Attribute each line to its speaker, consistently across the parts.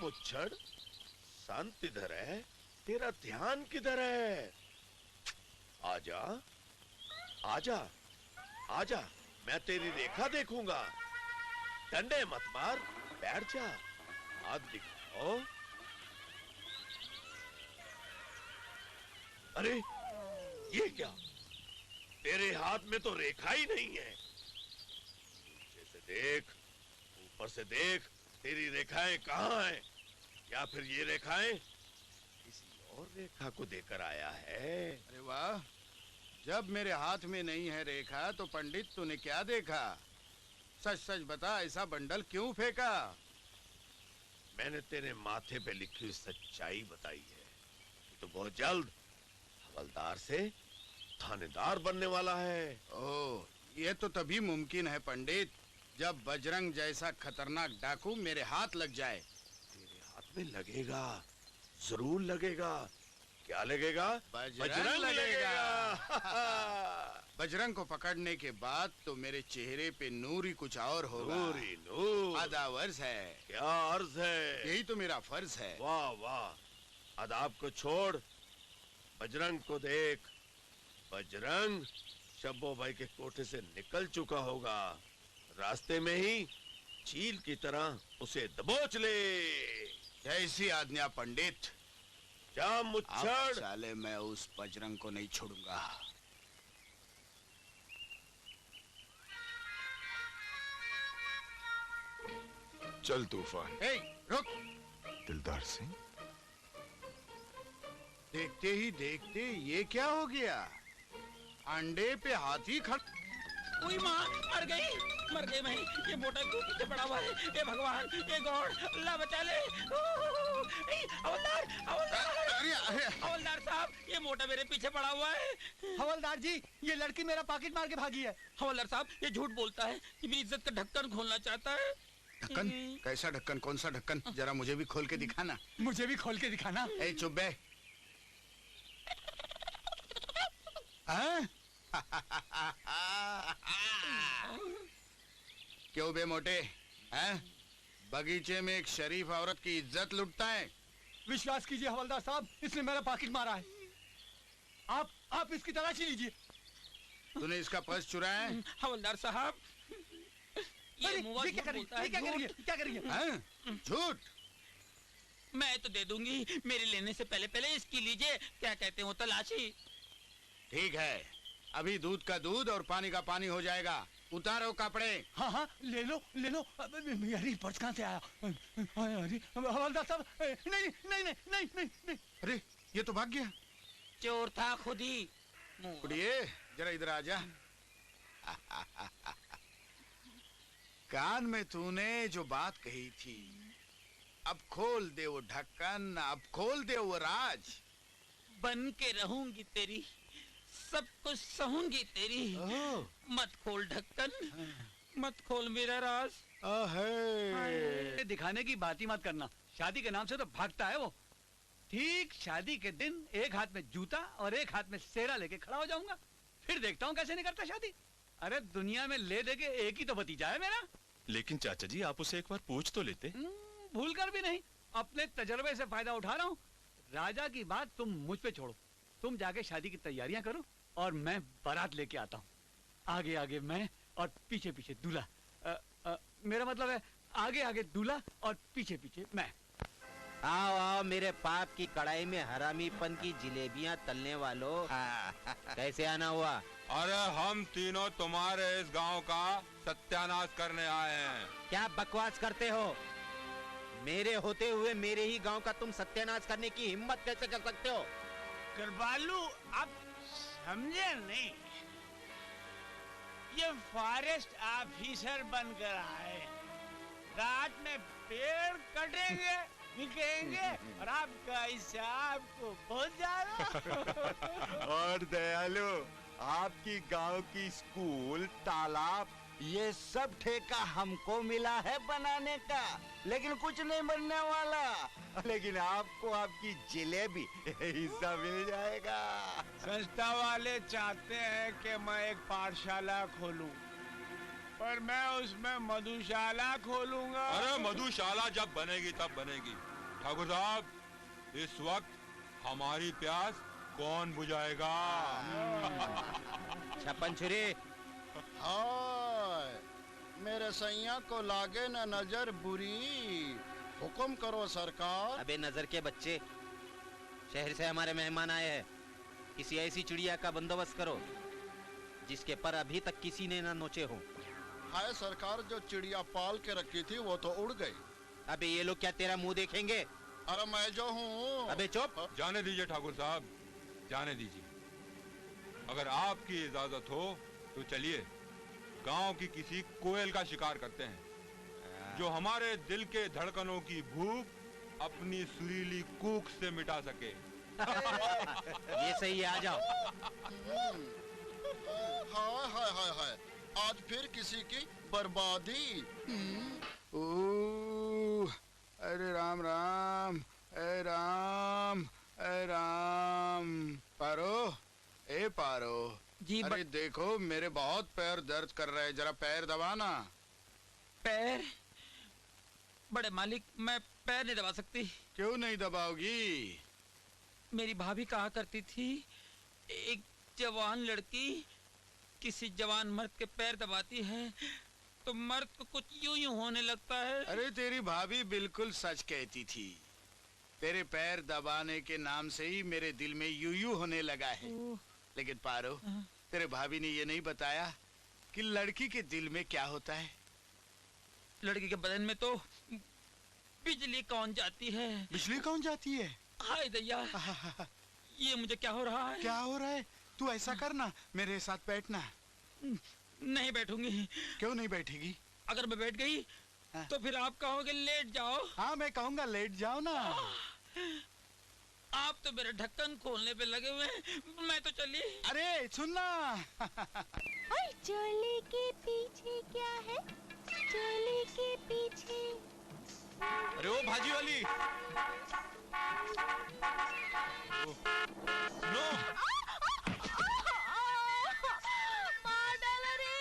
Speaker 1: मुच्छड़, संत इधर है, तेरा ध्यान किधर है? आजा, आजा, आजा, मैं तेरी रेखा देखूंगा। डंडे मत मार, बैठ जा, हाथ दिखाओ। अरे ये क्या? तेरे हाथ में तो रेखा ही नहीं है। नीचे से देख, ऊपर से देख, तेरी रेखाएं कहाँ हैं? या फिर ये रेखाएं किसी और रेखा को देकर आया है?
Speaker 2: अरे वाह, जब मेरे हाथ में नहीं है रेखा तो पंडित तूने क्या देखा? सच सच बता, ऐसा बंडल क्यों फेंका?
Speaker 1: मैंने तेरे माथे पे लिखी हुई सच्चाई बताई है कि तू बहुत जल्द हवलदार से थानेदार बनने वाला है।
Speaker 2: ओह, ये तो तभी मुमकिन है पंडित, जब बजरंग जैसा खतरनाक डाकू मेरे हाथ लग जाए।
Speaker 1: तेरे हाथ में लगेगा, जरूर लगेगा। क्या लगेगा?
Speaker 2: बजरंग लगेगा। बजरंग को पकड़ने के बाद तो मेरे चेहरे पे नूर ही कुछ और होगा।
Speaker 1: नूर ही नूर।
Speaker 2: आदाब अर्ज है।
Speaker 1: क्या अर्ज है?
Speaker 2: यही तो मेरा फर्ज है।
Speaker 1: वाह वाह, आदाब को छोड़, बजरंग को देख। बजरंग शब्बो भाई के कोठे से निकल चुका होगा, रास्ते में ही चील की तरह उसे दबोच ले।
Speaker 2: जैसी आज्ञा पंडित।
Speaker 1: जा मुच्छड़।
Speaker 2: साले मैं उस बजरंग को नहीं छोड़ूंगा।
Speaker 3: चल तूफान।
Speaker 2: ए, रुक।
Speaker 3: दिलदार सिंह,
Speaker 2: देखते ही देखते ये क्या हो गया? अंडे पे हाथी खड़।
Speaker 4: ओए माँ, मर गई भाई। ये मोटा क्यों पीछे पड़ा हुआ है? ये भगवान, ये गॉड, अल्लाह बचा ले। हवलदार, हवलदार साहब, ये मोटा मेरे पीछे पड़ा हुआ है।
Speaker 5: हवलदार जी, ये लड़की मेरा पॉकेट मार के भागी है।
Speaker 4: हवलदार साहब, ये झूठ बोलता है, ये मेरी इज्जत का ढक्कन खोलना चाहता है।
Speaker 2: ढक्कन? कैसा ढक्कन? कौन सा ढक्कन? जरा मुझे भी खोल के दिखाना।
Speaker 5: मुझे भी खोल के दिखाना।
Speaker 2: ए चुप बे। क्यों बे मोटे, हैं? बगीचे में एक शरीफ औरत की इज्जत लुटता है?
Speaker 5: विश्वास कीजिए हवलदार साहब, इसने मेरा पॉकेट मारा है। आप इसकी तलाशी लीजिए।
Speaker 2: तूने इसका पर्स चुराया है?
Speaker 4: हवलदार साहब, ये मुआ
Speaker 5: क्या करेंगे? क्या करेंगे?
Speaker 2: झूठ।
Speaker 4: मैं तो दे दूंगी, मेरे लेने से पहले पहले इसकी लीजिए, क्या कहते हो, तलाशी।
Speaker 2: ठीक है, अभी दूध का दूध और पानी का पानी हो जाएगा। उतारो कपड़े।
Speaker 5: हाँ हाँ, ले लो। अरे पर्स कहाँ से आया? अरे हवलदार साहब, नहीं।
Speaker 2: अरे ये तो भाग गया।
Speaker 4: चोर था खुद ही।
Speaker 2: उड़िए, जरा इधर आ जा। कान में तूने जो बात कही थी, अब खोल दे वो ढक्कन, अब खोल दे वो राज।
Speaker 4: बन के रहूंगी तेरी, सब कुछ सहूंगी तेरी। मत खोल ढक्कन, मत खोल मेरा राज।
Speaker 5: दिखाने की बात ही मत करना, शादी के नाम से तो भागता है वो। ठीक शादी के दिन एक हाथ में जूता और एक हाथ में सेरा लेके खड़ा हो जाऊंगा, फिर देखता हूँ कैसे नहीं करता शादी। अरे दुनिया में ले दे के एक ही तो भतीजा है मेरा।
Speaker 3: लेकिन चाचा जी, आप उसे एक बार पूछ तो लेते।
Speaker 5: भूल कर भी नहीं, अपने तजर्बे से फायदा उठा रहा हूँ। राजा की बात तुम मुझ पे छोड़ो, तुम जाके शादी की तैयारियां करो और मैं बारात लेके आता हूँ। आगे आगे मैं और पीछे पीछे दूल्हा। मेरा मतलब है आगे आगे दूल्हा और पीछे पीछे मैं।
Speaker 6: आओ आओ मेरे पाप की कढ़ाई में हरामीपन की जिलेबियां तलने वालों। कैसे आना हुआ?
Speaker 7: अरे हम तीनों तुम्हारे इस गांव का सत्यानाश करने आए हैं।
Speaker 6: क्या बकवास करते हो? मेरे होते हुए मेरे ही गांव का तुम सत्यानाश करने की हिम्मत कैसे कर सकते हो?
Speaker 8: कृपालू, आप समझे नहीं, ये फॉरेस्ट ऑफिसर बनकर आए, रात में पेड़ कटेंगे, बिकेंगे और आपका हिसाब को बहुत ज्यादा।
Speaker 7: और दयालु, आपकी गांव की स्कूल, तालाब,
Speaker 6: ये सब ठेका हमको मिला है बनाने का, लेकिन कुछ नहीं बनने वाला।
Speaker 7: लेकिन आपको आपकी जिलेबी हिस्सा मिल जाएगा।
Speaker 8: संस्था वाले चाहते हैं कि मैं एक पाठशाला खोलूं, पर मैं उसमें मधुशाला खोलूंगा।
Speaker 7: अरे मधुशाला जब बनेगी तब बनेगी, ठाकुर साहब, इस वक्त हमारी प्यास कौन बुझाएगा?
Speaker 6: छप्पन छुरी।
Speaker 9: हाय, मेरे सैया को लागे न नजर बुरी, हुक्म करो सरकार।
Speaker 6: अबे नजर के बच्चे, शहर से हमारे मेहमान आए हैं। किसी ऐसी चिड़िया का बंदोबस्त करो जिसके पर अभी तक किसी ने ना नोचे हो।
Speaker 9: हाय सरकार, जो चिड़िया पाल के रखी थी वो तो उड़ गई।
Speaker 6: अबे ये लोग क्या तेरा मुंह देखेंगे?
Speaker 9: अरे मैं जो हूँ।
Speaker 6: अबे चुप।
Speaker 7: जाने दीजिए ठाकुर साहब, जाने दीजिए। अगर आपकी इजाजत हो तो चलिए गांव की किसी कोयल का शिकार करते हैं जो हमारे दिल के धड़कनों की भूख अपनी सुरीली कूक से मिटा सके।
Speaker 6: ये सही है, आ जाओ।
Speaker 9: हाय हाय हाय हाय, आज फिर किसी की बर्बादी।
Speaker 2: अरे राम राम, ए राम, ए राम। पारो, ए पारो।
Speaker 4: जी
Speaker 2: अरे देखो मेरे बहुत पैर दर्द कर रहे हैं, जरा पैर दबाना।
Speaker 4: पैर? बड़े मालिक, मैं पैर नहीं दबा सकती।
Speaker 2: क्यों नहीं दबाओगी?
Speaker 4: मेरी भाभी कहा करती थी, एक जवान लड़की किसी जवान मर्द के पैर दबाती है तो मर्द को कुछ यूं यूं होने लगता है।
Speaker 2: अरे तेरी भाभी बिल्कुल सच कहती थी। तेरे पैर दबाने के नाम से ही मेरे दिल में यूं होने लगा है। लेकिन पारो, तेरे भाभी ने ये नहीं बताया कि लड़की के दिल में क्या होता है।
Speaker 4: लड़की के बदन में तो बिजली कौन जाती है।
Speaker 2: बिजली कौन जाती है?
Speaker 4: हाय दैया, ये मुझे क्या हो रहा है?
Speaker 2: क्या हो रहा है? तू ऐसा करना, मेरे साथ बैठना।
Speaker 4: नहीं बैठूंगी।
Speaker 2: क्यों नहीं बैठेगी?
Speaker 4: अगर मैं बैठ गई तो फिर आप कहोगे लेट जाओ।
Speaker 2: हाँ मैं कहूँगा लेट जाओ ना।
Speaker 4: आप तो मेरे ढक्कन खोलने पे लगे हुए हैं, मैं तो चली।
Speaker 2: अरे सुनना।
Speaker 10: चोली के पीछे क्या है? चोली के पीछे।
Speaker 3: अरे ओ भाजी वाली, नो।
Speaker 10: मार डाला रे।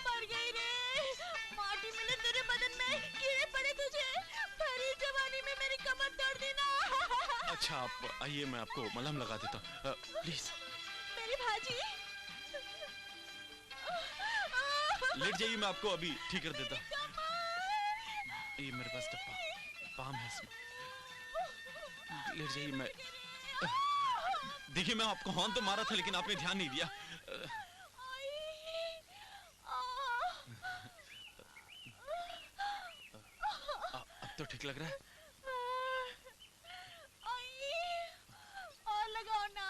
Speaker 10: मर गई रे। माटी मिले तेरे बदन में, कीड़े पड़े तुझे। भरी जवानी में मेरी कमर तोड़ दी ना।
Speaker 3: अच्छा आप आइए, मैं आपको मलहम लगा देता हूँ, प्लीज।
Speaker 10: मेरी भाजी।
Speaker 3: लेट जाइए, मैं आपको अभी ठीक कर देता हूँ। ये मेरे पास डब्बा पाम है इसमें, लेट जाइए। मैं देखिए, मैं आपको हॉर्न तो मारा था लेकिन आपने ध्यान नहीं दिया। अब तो ठीक लग रहा है।
Speaker 10: और लगाओ ना।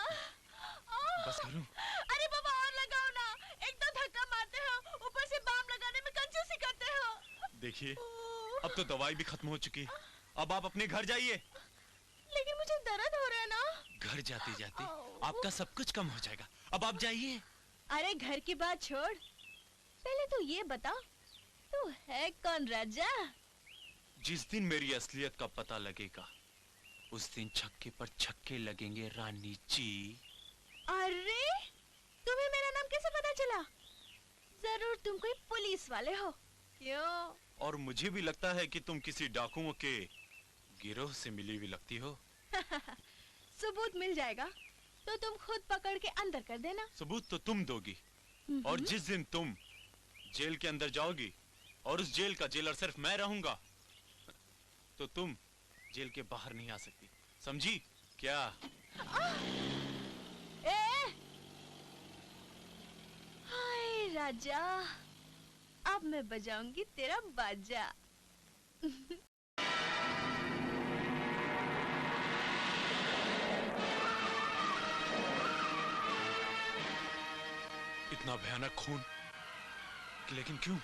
Speaker 3: बस करूं?
Speaker 10: अरे बाबा और लगाओ ना। एक तो धक्का मारते हो, ऊपर से बाम लगाने में कंजूसी करते हो।
Speaker 3: देखिए, अब तो दवाई भी खत्म हो चुकी, अब आप अपने घर जाइए।
Speaker 10: लेकिन मुझे दर्द हो रहा है ना।
Speaker 3: घर जाते जाते आपका सब कुछ कम हो जाएगा, अब आप जाइए।
Speaker 10: अरे घर की बात छोड़, पहले तो ये बता, तू है कौन राजा?
Speaker 3: जिस दिन मेरी असलियत का पता लगेगा उस दिन छक्के पर छक्के लगेंगे रानी जी।
Speaker 10: अरे तुम्हें मेरा नाम कैसे पता चला? जरूर तुम कोई पुलिस वाले हो। क्यों?
Speaker 3: और मुझे भी लगता है कि तुम किसी डाकुओं के गिरोह से मिली हुई लगती हो।
Speaker 10: सबूत मिल जाएगा तो तुम खुद पकड़ के अंदर कर देना।
Speaker 3: सबूत तो तुम दोगी, और जिस दिन तुम जेल के अंदर जाओगी और उस जेल का जेलर सिर्फ मैं रहूंगा, तो तुम जेल के बाहर नहीं आ सकती, समझी क्या?
Speaker 10: हाय राजा, अब मैं बजाऊंगी तेरा बाजा।
Speaker 3: इतना भयानक खून, लेकिन क्यों?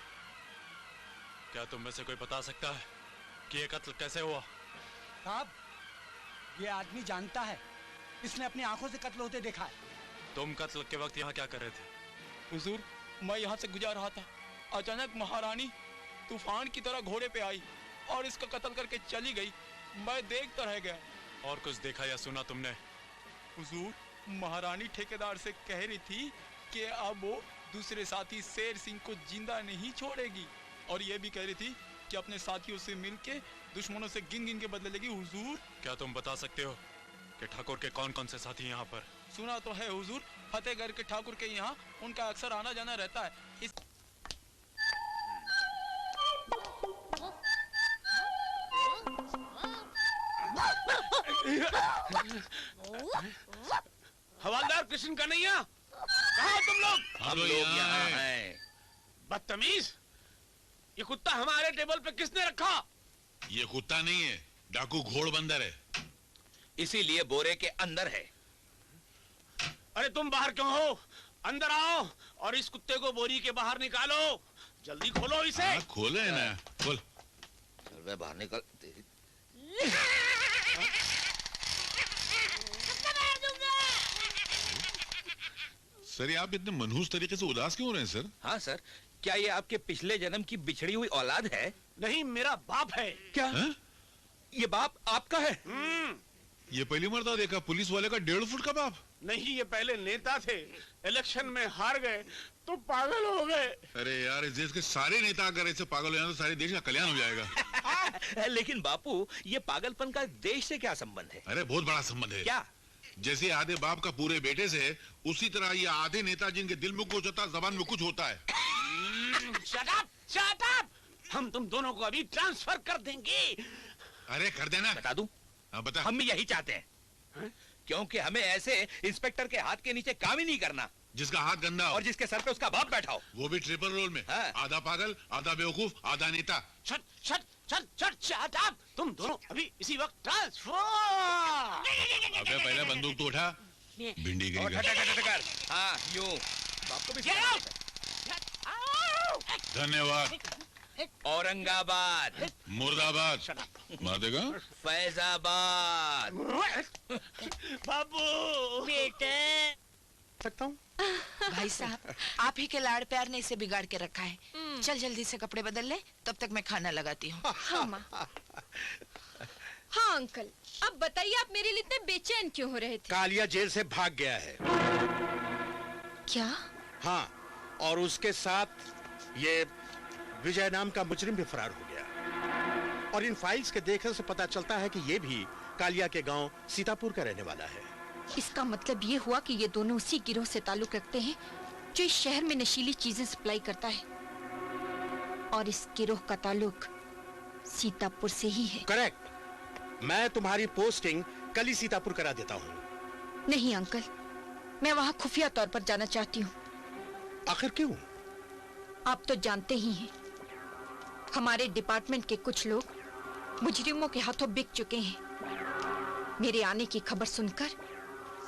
Speaker 3: क्या तुम में से कोई बता सकता है कि ये कत्ल कैसे हुआ?
Speaker 11: साहब, ये आदमी जानता है, इसने अपनी आंखों से कत्ल होते देखा है।
Speaker 3: तुम कत्ल के वक्त यहाँ क्या कर रहे थे?
Speaker 12: हुजूर, मैं यहाँ से गुजर रहा था, अचानक महारानी तूफान की तरह घोड़े पे आई और इसका कत्ल करके चली गई। मैं देखता रह गया।
Speaker 3: और कुछ देखा या सुना तुमने?
Speaker 12: हुजूर, महारानी ठेकेदार से कह रही थी कि अब वो दूसरे साथी शेर सिंह को जिंदा नहीं छोड़ेगी। और ये भी कह रही थी कि अपने साथियों से मिलके दुश्मनों से गिन गिन के बदले लेगी। हुजूर,
Speaker 3: क्या तुम बता सकते हो कि ठाकुर के कौन कौन से साथी यहाँ पर?
Speaker 12: सुना तो है हुजूर, फतेहगढ़ के ठाकुर के यहाँ उनका अक्सर आना जाना रहता है।
Speaker 8: हवालदार कृष्ण कन्हैया, कहाँ हो तुम लोग?
Speaker 1: हम लोग यहाँ हैं।
Speaker 8: बदतमीज, ये कुत्ता हमारे टेबल पे किसने रखा?
Speaker 1: ये कुत्ता नहीं है, डाकू घोड़ बंदर है।
Speaker 8: इसीलिए बोरे के अंदर है। अरे तुम बाहर क्यों हो? अंदर आओ और इस कुत्ते को बोरी के बाहर निकालो। जल्दी खोलो इसे।
Speaker 1: खोले ना, खोल।
Speaker 8: चल मैं बाहर निकल।
Speaker 1: सर, आप इतने मनहूस तरीके से उदास क्यों हो रहे हैं सर?
Speaker 8: हाँ सर, क्या ये आपके पिछले जन्म की बिछड़ी हुई औलाद है? नहीं, मेरा बाप है। क्या? ये बाप आपका है?
Speaker 1: ये पहली मर्तबा देखा पुलिस वाले का 1.5 फुट का बाप।
Speaker 8: नहीं, ये पहले नेता थे, इलेक्शन में हार गए तो पागल हो गए।
Speaker 1: अरे यार, इस देश के सारे नेता अगर ऐसे पागल हो जाए तो सारे देश का कल्याण हो जाएगा।
Speaker 8: लेकिन बापू, ये पागलपन का देश से क्या संबंध है?
Speaker 1: अरे बहुत बड़ा संबंध है।
Speaker 8: क्या?
Speaker 1: जैसे आधे बाप का पूरे बेटे से, उसी तरह ये आधे नेता जिनके दिल में कुछ होता है, जबान में कुछ होता है।
Speaker 8: Shut up, shut up! हम तुम दोनों को अभी ट्रांसफर कर देंगे।
Speaker 1: अरे कर देना।
Speaker 8: बता दूं?
Speaker 1: हाँ बता।
Speaker 8: हम यही चाहते हैं, क्योंकि हमें ऐसे इंस्पेक्टर के हाथ के नीचे काम ही नहीं करना।
Speaker 1: जिसका हाथ गंदा हो
Speaker 8: और जिसके सर पे उसका बाप बैठा हो।
Speaker 1: वो भी ट्रिपल रोल में। आधा पागल, आधा बेवकूफ, आधा नेता।
Speaker 8: Shut shut shut shut shut up! तुम दोनों अभी इसी वक्त ट्रांसफर।
Speaker 1: अबे पहले बंदूक तो उठा, भिंडी गिरी कर।
Speaker 8: हाँ, यूं। बाप को भी
Speaker 1: धन्यवाद।
Speaker 8: औरंगाबाद,
Speaker 1: मुर्दाबाद, मार देगा।
Speaker 8: फैजाबाद। बाबू
Speaker 10: बेटे,
Speaker 13: सकता हूँ?
Speaker 14: भाई साहब, आप ही के लाड़ प्यार ने इसे बिगाड़ के रखा है। चल जल्दी से कपड़े बदल ले, तब तक मैं खाना लगाती हूँ।
Speaker 10: हाँ माँ। हाँ अंकल, अब बताइए आप मेरे लिए इतने बेचैन क्यों हो रहे थे?
Speaker 13: कालिया जेल से भाग गया है।
Speaker 10: क्या?
Speaker 13: हाँ, और उसके साथ ये विजय नाम का मुजरिम भी फरार हो गया। और इन फाइल्स के देखने से पता चलता है कि ये भी कालिया के गांव सीतापुर का रहने वाला है।
Speaker 10: इसका मतलब ये हुआ कि ये दोनों उसी गिरोह से ताल्लुक रखते हैं जो इस शहर में नशीली चीजें सप्लाई करता है, और इस गिरोह का ताल्लुक सीतापुर से ही है।
Speaker 13: करेक्ट। मैं तुम्हारी पोस्टिंग कल ही सीतापुर करा देता हूँ।
Speaker 10: नहीं अंकल, मैं वहाँ खुफिया तौर पर जाना चाहती हूँ।
Speaker 13: आखिर क्यों?
Speaker 10: आप तो जानते ही हैं, हमारे डिपार्टमेंट के कुछ लोग मुजरिमों के हाथों बिक चुके हैं। मेरे आने की खबर सुनकर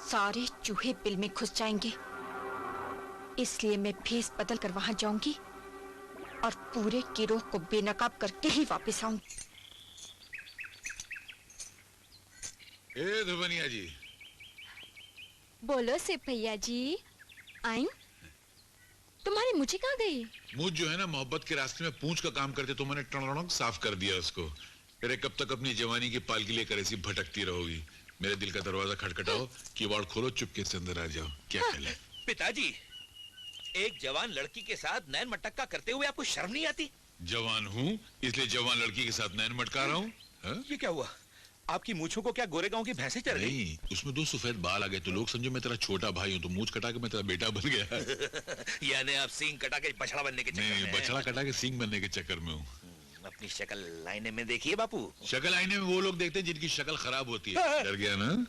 Speaker 10: सारे चूहे बिल में घुस जाएंगे, इसलिए मैं भेस बदल कर वहां जाऊंगी और पूरे गिरोह को बेनकाब करके ही वापस आऊंगी।
Speaker 1: ए धुबनिया जी।
Speaker 10: बोलो सिपहिया जी। आई? तुम्हारी मुझे कहाँ गई?
Speaker 1: मुझ जो है ना, मोहब्बत के रास्ते में पूंछ का काम करते तो मैंने टणक साफ कर दिया उसको। अरे कब तक अपनी जवानी की पालकी लेकर ऐसी भटकती रहोगी? मेरे दिल का दरवाजा खटखटाओ, किवाड़ खोलो, चुपके से अंदर आ जाओ। क्या ख्याल है?
Speaker 8: पिताजी, एक जवान लड़की के साथ नैन मटक्का करते हुए आपको शर्म नहीं आती?
Speaker 1: जवान हूँ इसलिए जवान लड़की के साथ नैन मटका रहा हूँ।
Speaker 8: ये क्या हुआ? आपकी मूंछों को क्या गोरेगांव की भैंसें चढ़ गई?
Speaker 1: नहीं, उसमें 2 सफेद बाल आ गए तो लोग समझो मैं तेरा छोटा भाई हूँ, तो मूंछ कटा के मैं तेरा बेटा बन गया।
Speaker 8: यानी आप सींग कटा के बछड़ा बनने के चक्कर में?
Speaker 1: नहीं, बछड़ा कटा के सींग बनने के चक्कर में हूँ।
Speaker 8: अपनी शक्ल आईने में देखिए बापू।
Speaker 1: शक्ल आईने में वो लोग देखते हैं जिनकी शक्ल खराब होती है। डर गया ना?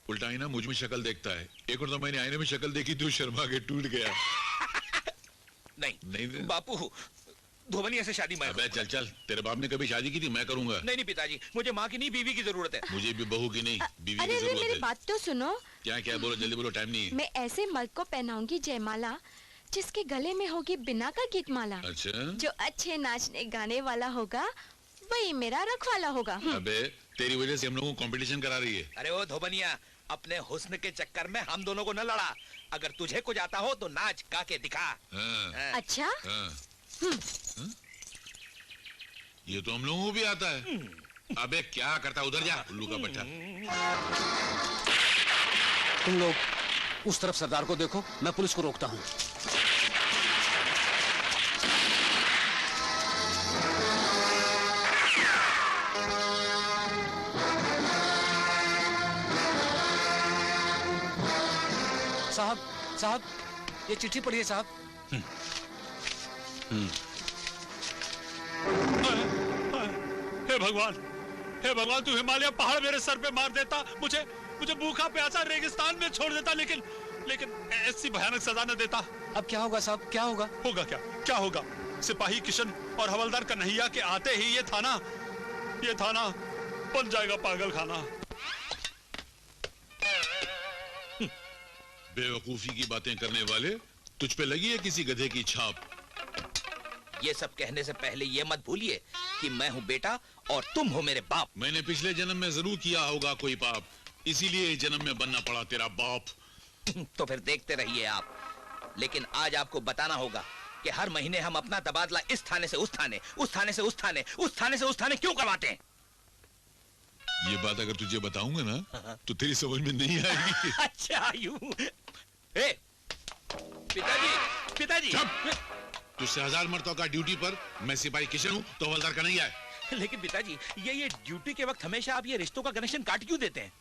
Speaker 1: उल्टा आईना मुझ में शक्ल देखता है। एक और तो मैंने आईने में शक्ल देखी तो शर्मा के टूट गया।
Speaker 8: नहीं बापू, धोबनिया से शादी मैं।
Speaker 1: अबे चल चल, तेरे बाप ने कभी शादी की थी? मैं करूंगा।
Speaker 8: नहीं पिताजी, मुझे माँ की नहीं बीवी की जरूरत है।
Speaker 1: मुझे भी बहू की नहीं, बीवी
Speaker 10: अरे
Speaker 1: की जरूरत
Speaker 10: मेरी
Speaker 1: है।
Speaker 10: बात तो सुनो।
Speaker 1: क्या क्या बोलो, जल्दी बोलो, टाइम नहीं है।
Speaker 10: मैं ऐसे मर्द को पहनाऊंगी जयमाला जिसके गले में होगी बिना का गीतमाला।
Speaker 1: अच्छा?
Speaker 10: जो अच्छे नाचने गाने वाला होगा वही मेरा रखवाला होगा।
Speaker 1: अबे तेरी वजह से हम लोगों को कंपटीशन करा रही है।
Speaker 8: अरे वो धोबनिया, अपने हुस्न के चक्कर में हम दोनों को न लड़ा। अगर तुझे कुछ आता हो तो नाच गा के दिखा।
Speaker 10: अच्छा?
Speaker 1: ये तो हम लोगों को भी आता है। अबे क्या करता, उधर जा उल्लू का पट्टा।
Speaker 11: तुम लोग उस तरफ सरदार को देखो, मैं पुलिस को रोकता हूँ। साहब ये चिट्ठी पढ़िए साहब।
Speaker 15: हे भगवान तू हिमालय पहाड़ मेरे सर पे मार देता, मुझे भूखा प्यासा रेगिस्तान में छोड़ देता, लेकिन ऐसी भयानक सजा न देता।
Speaker 11: अब क्या होगा साहब, क्या होगा?
Speaker 15: होगा क्या होगा? सिपाही किशन और हवलदार कन्हैया के आते ही ये थाना बन जाएगा पागल खाना।
Speaker 16: बेवकूफी की बातें करने वाले, तुझ पे लगी है किसी गधे की छाप?
Speaker 8: ये सब कहने से पहले ये मत भूलिए कि मैं हूँ बेटा और तुम हो मेरे बाप।
Speaker 16: मैंने पिछले जन्म में जरूर किया होगा कोई पाप, इसीलिए इस जन्म में बनना पड़ा तेरा बाप।
Speaker 8: तो फिर देखते रहिए आप। लेकिन आज आपको बताना होगा कि हर महीने हम अपना तबादला इस थाने से उस थाने, उस थाने से उस थाने, उस थाने से उस थाने क्यों करवाते हैं?
Speaker 16: ये बात अगर तुझे बताऊंगा ना तो तेरी समझ में नहीं आएगी।
Speaker 8: अच्छा यूं। पिताजी
Speaker 16: तुझसे 1000 मर्तों का ड्यूटी पर मैं सिपाही किशन हूँ तो हवलदार का नहीं आए।
Speaker 8: लेकिन पिताजी ये ड्यूटी के वक्त हमेशा आप ये रिश्तों का कनेक्शन काट क्यों देते हैं?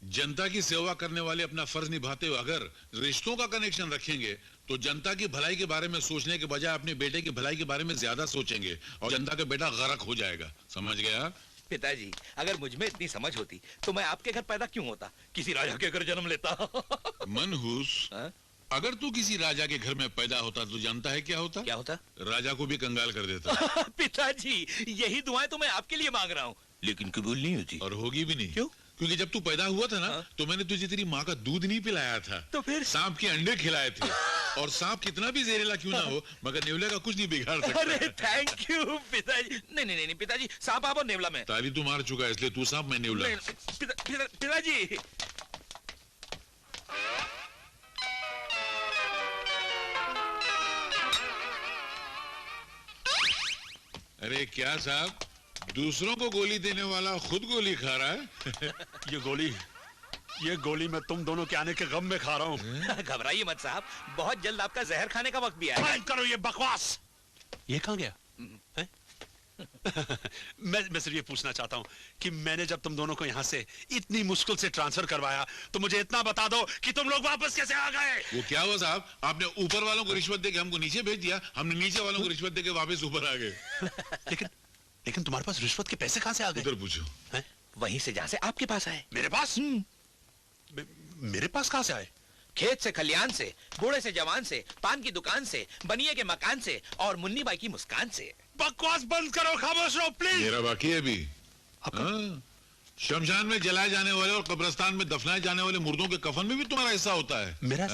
Speaker 16: जनता की सेवा करने वाले अपना फर्ज निभाते हुए अगर रिश्तों का कनेक्शन रखेंगे तो जनता की भलाई के बारे में सोचने के बजाय अपने बेटे की भलाई के बारे में ज्यादा सोचेंगे और जनता का बेटा गर्क हो जाएगा। समझ गया?
Speaker 8: पिताजी अगर मुझ में इतनी समझ होती तो मैं आपके घर पैदा क्यों होता, किसी राजा के घर जन्म लेता।
Speaker 16: मनहूस, अगर तू किसी राजा के घर में पैदा होता तो जानता है क्या होता?
Speaker 8: क्या होता?
Speaker 16: राजा को भी कंगाल कर देता।
Speaker 8: पिताजी यही दुआएं तो मैं आपके लिए मांग रहा हूँ, लेकिन कबूल नहीं होती।
Speaker 16: और होगी भी नहीं।
Speaker 8: क्यों?
Speaker 16: क्योंकि जब तू पैदा हुआ था ना तो मैंने तुझे तेरी माँ का दूध नहीं पिलाया था,
Speaker 8: तो फिर
Speaker 16: सांप के अंडे खिलाए थे। और सांप कितना भी जहरीला क्यों ना हो मगर नेवले का कुछ नहीं बिगाड़ सकता।
Speaker 8: अरे थैंक यू पिताजी। नहीं पिताजी, सांप आप और नेवला में।
Speaker 16: ताली तू मार चुका है इसलिए तू सांप मैं नेवला।
Speaker 8: पिताजी
Speaker 16: अरे क्या साहब, दूसरों को गोली देने वाला खुद गोली खा रहा है।
Speaker 15: ये गोली मैं तुम दोनों के आने के गम में खा रहा हूँ।
Speaker 8: घबराइए मत साहब, बहुत जल्द आपका जहर खाने का वक्त भी आएगा।
Speaker 15: बंद करो ये बकवास। ये कहाँ गया? मैं सिर्फ ये पूछना चाहता हूँ कि मैंने जब तुम दोनों को यहाँ से इतनी मुश्किल से ट्रांसफर करवाया तो मुझे इतना बता दो कि तुम लोग वापस कैसे आ गए?
Speaker 16: वो क्या हुआ साहब, आपने ऊपर वालों को रिश्वत देके हमको नीचे भेज दिया, हमने नीचे वालों को रिश्वत देके वापस ऊपर आ गए।
Speaker 15: लेकिन तुम्हारे पास रिश्वत के पैसे कहाँ से आ गए?
Speaker 16: उधर पूछो।
Speaker 8: वहीं से जहाँ से आपके पास आए।
Speaker 15: मेरे पास? मेरे पास कहाँ से आए?
Speaker 8: खेत से, खलियान से, बूढ़े से, जवान से, पान की दुकान से, बनिए के मकान से और मुन्नी बाई की मुस्कान से।
Speaker 15: बकवास बंद करो, खामोश रहो प्लीज।
Speaker 16: मेरा बाकी है अभी। शमशान में जलाए जाने वाले और कब्रिस्तान में दफनाए जाने वाले मुर्दों के कफन में भी तुम्हारा हिस्सा होता है।
Speaker 15: मेरा?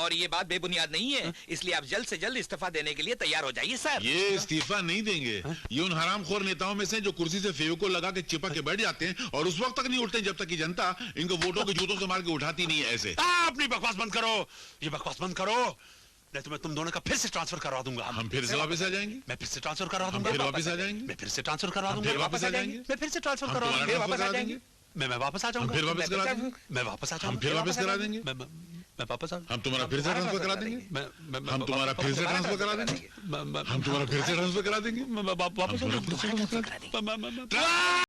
Speaker 8: और ये बात बेबुनियाद नहीं है, इसलिए आप जल्द से जल्द इस्तीफा देने के लिए तैयार हो जाइए सर।
Speaker 16: ये इस्तीफा नहीं देंगे। ये उन हरामखोर नेताओं में से जो कुर्सी से फेविकोल लगा के चिपक के बैठ जाते हैं और उस वक्त तक नहीं उठते जब तक कि जनता इनको वोटों के जूतों से मार के उठाती नहीं है। ऐसे
Speaker 15: अपनी बकवास बंद करो, ये बकवास बंद करो, नहीं तो मैं तुम दोनों का फिर से ट्रांसफर करवा दूंगा।
Speaker 16: हम फिर से वापस आ जाएंगे।
Speaker 15: मैं फिर से ट्रांसफर करवा दूंगा।
Speaker 16: फिर वापस आ जाएंगे।
Speaker 15: मैं फिर से ट्रांसफर करवा दूंगा।
Speaker 16: फिर वापस आ जाएंगे।
Speaker 15: मैं फिर से ट्रांसफर करवा दूंगा।
Speaker 16: फिर वापस आ जाएंगे।
Speaker 15: मैं वापस आ जाऊंगा।
Speaker 16: फिर वापस करा देंगे।
Speaker 15: मैं वापस आ जाऊंगा।
Speaker 16: हम फिर वापस करा देंगे।
Speaker 15: मैं वापस आ
Speaker 16: हम तुम्हारा फिर से ट्रांसफर करा देंगे। हम तुम्हारा फिर से ट्रांसफर करा देंगे। हम तुम्हारा फिर से ट्रांसफर करा देंगे।
Speaker 15: वापस